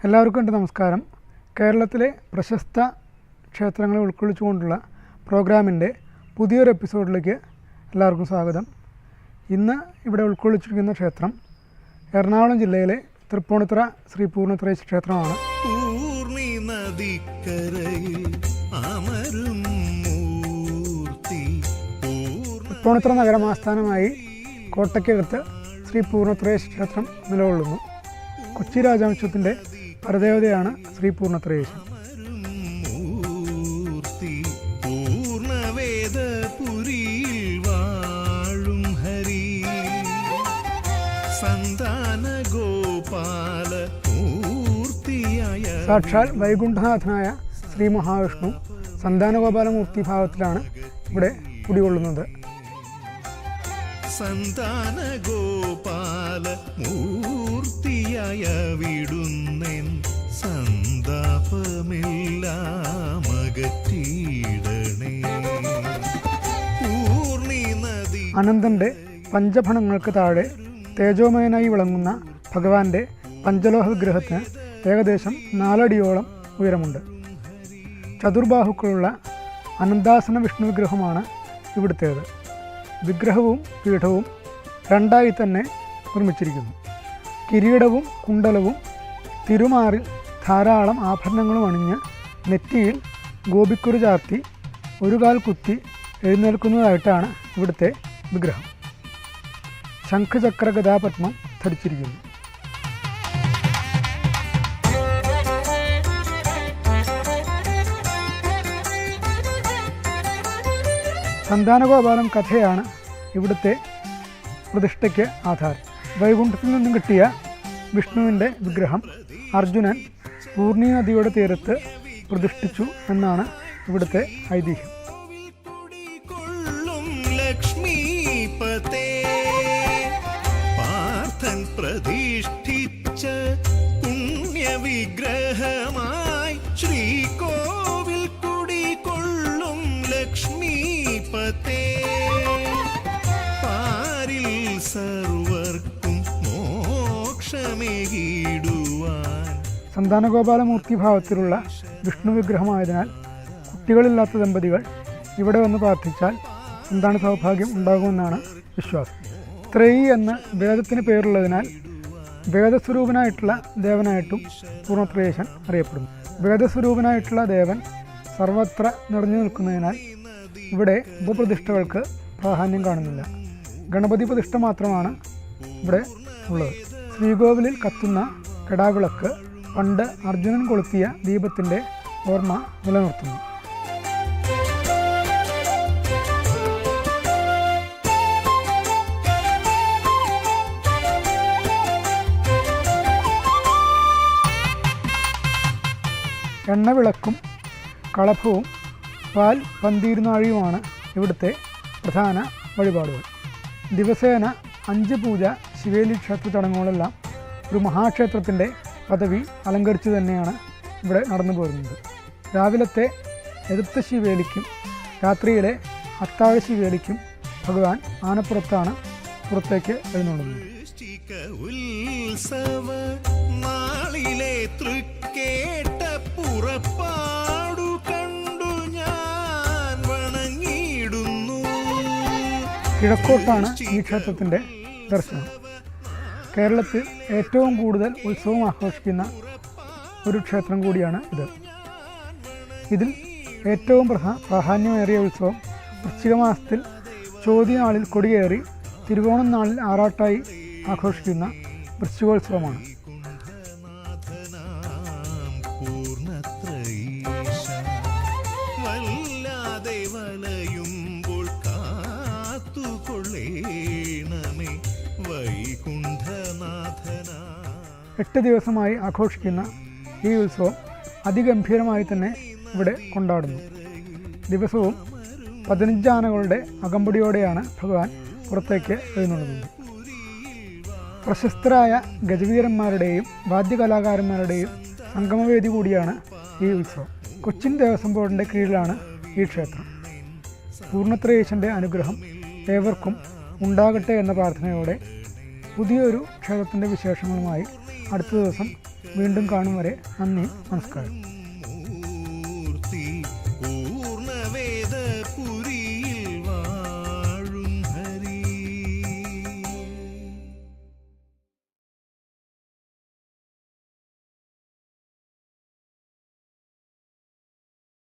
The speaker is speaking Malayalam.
എല്ലാവർക്കും എൻ്റെ നമസ്കാരം. കേരളത്തിലെ പ്രശസ്ത ക്ഷേത്രങ്ങളെ ഉൾക്കൊള്ളിച്ചുകൊണ്ടുള്ള പ്രോഗ്രാമിൻ്റെ പുതിയൊരു എപ്പിസോഡിലേക്ക് എല്ലാവർക്കും സ്വാഗതം. ഇന്ന് ഇവിടെ ഉൾക്കൊള്ളിച്ചിരിക്കുന്ന ക്ഷേത്രം എറണാകുളം ജില്ലയിലെ തൃപ്പൂണിത്തുറ ശ്രീ പൂർണ്ണത്രയീശ ക്ഷേത്രമാണ്. തൃപ്പൂണിത്തുറ നഗരമാസ്ഥാനമായി കോട്ടയ്ക്കകത്ത് ശ്രീ പൂർണ്ണത്രയീശ ക്ഷേത്രം നിലകൊള്ളുന്നു. കൊച്ചി രാജവംശത്തിൻ്റെ പരദേവതയാണ് ശ്രീ പൂർണ്ണത്രയീശൻ. സാക്ഷാൽ വൈകുണ്ഠനാഥനായ ശ്രീ മഹാവിഷ്ണു സന്താനഗോപാലമൂർത്തി ഭാവത്തിലാണ് ഇവിടെ കുടികൊള്ളുന്നത്. സന്താനഗോപാല മൂർത്തിയായ വിടുന്നൻ സന്താപമെല്ലാം അകറ്റിയിടണേ. അനന്തൻ്റെ പഞ്ചഫണങ്ങൾക്ക് താഴെ തേജോമയനായി വിളങ്ങുന്ന ഭഗവാന്റെ പഞ്ചലോഹ വിഗ്രഹത്തിന് ഏകദേശം 4 അടിയോളം ഉയരമുണ്ട്. ചതുർബാഹുക്കളുള്ള അനന്താസന വിഷ്ണു വിഗ്രഹമാണ് ഇവിടുത്തേത്. വിഗ്രഹവും പീഠവും രണ്ടായി തന്നെ നിർമ്മിച്ചിരിക്കുന്നു. കിരീടവും കുണ്ടലവും തിരുമാറിൽ ധാരാളം ആഭരണങ്ങളും അണിഞ്ഞ് നെറ്റിയിൽ ഗോപിക്കുറി ചാർത്തി ഒരു കാൽ കുത്തി എഴുന്നേൽക്കുന്നതായിട്ടാണ് ഇവിടുത്തെ വിഗ്രഹം. ശംഖചക്ര ഗദാപത്മം ധരിച്ചിരിക്കുന്നു. സന്താനഗോപാലം കഥയാണ് ഇവിടുത്തെ പ്രതിഷ്ഠയ്ക്ക് ആധാരം. വൈകുണ്ഠത്തിൽ നിന്നും കിട്ടിയ വിഷ്ണുവിൻ്റെ വിഗ്രഹം അർജുനൻ പൂർണ്ണി നദിയുടെ തീരത്ത് പ്രതിഷ്ഠിച്ചു എന്നാണ് ഇവിടുത്തെ ഐതിഹ്യം. പാർത്ഥൻ പ്രതിഷ്ഠിച്ച പുണ്യവിഗ്രഹമായി ശ്രീകോവിൽ കുടികൊള്ളും ലക്ഷ്മീപതേ. പാരിൽ സർവർക്കും മോക്ഷമേകിടുവാൻ. സന്താനഗോപാലമൂർത്തി ഭാവത്തിലുള്ള വിഷ്ണു വിഗ്രഹമായതിനാൽ കുട്ടികളില്ലാത്ത ദമ്പതികൾ ഇവിടെ വന്ന് പ്രാർത്ഥിച്ചാൽ സന്താന സൗഭാഗ്യം ഉണ്ടാകുമെന്നാണ് വിശ്വാസം. ത്രയി എന്ന് വേദത്തിന് പേരുള്ളതിനാൽ വേദസ്വരൂപനായിട്ടുള്ള ദേവനായിട്ടും പൂർണ്ണത്രയീശൻ അറിയപ്പെടുന്നു. വേദസ്വരൂപനായിട്ടുള്ള ദേവൻ സർവത്ര നിറഞ്ഞു നിൽക്കുന്നതിനാൽ ഇവിടെ ഉപപ്രതിഷ്ഠകൾക്ക് പ്രാധാന്യം കാണുന്നില്ല. ഗണപതി പ്രതിഷ്ഠ മാത്രമാണ് ഇവിടെ ഉള്ളത്. ശ്രീകോവിലിൽ കത്തുന്ന കെടാവിളക്ക് പണ്ട് അർജുനൻ കൊളുത്തിയ ദീപത്തിൻ്റെ ഓർമ്മ നിലനിർത്തുന്നു. എണ്ണവിളക്കും കളഭവും പാൽ പന്തീരുന്നാഴിയുമാണ് ഇവിടുത്തെ പ്രധാന വഴിപാടുകൾ. ദിവസേന 5 പൂജ ശിവേലി ക്ഷേത്ര ചടങ്ങുകളെല്ലാം ഒരു മഹാക്ഷേത്രത്തിൻ്റെ പദവി അലങ്കരിച്ച് തന്നെയാണ് ഇവിടെ നടന്നു പോരുന്നത്. രാവിലത്തെ എതിർത്ത ശിവേലിക്കും രാത്രിയിലെ അത്താഴ ശിവേലിക്കും ഭഗവാൻ ആനപ്പുറത്താണ് പുറത്തേക്ക് എഴുന്നള്ളുന്നത്. കിഴക്കോട്ടാണ് ഈ ക്ഷേത്രത്തിൻ്റെ ദർശനം. കേരളത്തിൽ ഏറ്റവും കൂടുതൽ ഉത്സവം ആഘോഷിക്കുന്ന ഒരു ക്ഷേത്രം കൂടിയാണ് ഇത്. ഇതിൽ ഏറ്റവും പ്രാധാന്യമേറിയ ഉത്സവം വൃശ്ചിക മാസത്തിൽ ചോതി നാളിൽ കൊടിയേറി തിരുവോണം നാളിൽ ആറാട്ടായി ആഘോഷിക്കുന്ന വൃശ്ചികോത്സവമാണ്. എട്ട് ദിവസമായി ആഘോഷിക്കുന്ന ഈ ഉത്സവം അതിഗംഭീരമായി തന്നെ ഇവിടെ കൊണ്ടാടുന്നു. ദിവസവും 15 ആനകളുടെ അകമ്പടിയോടെയാണ് ഭഗവാൻ പുറത്തേക്ക് എഴുന്നള്ളുന്നത്. പ്രശസ്തരായ ഗജവീരന്മാരുടെയും വാദ്യകലാകാരന്മാരുടെയും സംഗമവേദി കൂടിയാണ് ഈ ഉത്സവം. കൊച്ചിൻ ദേവസ്വം ബോർഡിൻ്റെ കീഴിലാണ് ഈ ക്ഷേത്രം. പൂർണ്ണത്രയീശൻ്റെ അനുഗ്രഹം ഏവർക്കും ഉണ്ടാകട്ടെ എന്ന പ്രാർത്ഥനയോടെ പുതിയൊരു ക്ഷേത്രത്തിൻ്റെ വിശേഷങ്ങളുമായി അടുത്ത ദിവസം വീണ്ടും കാണും വരെ നന്ദി, നമസ്കാരം. മൂർത്തി പൂർണ്ണവേദ പുരി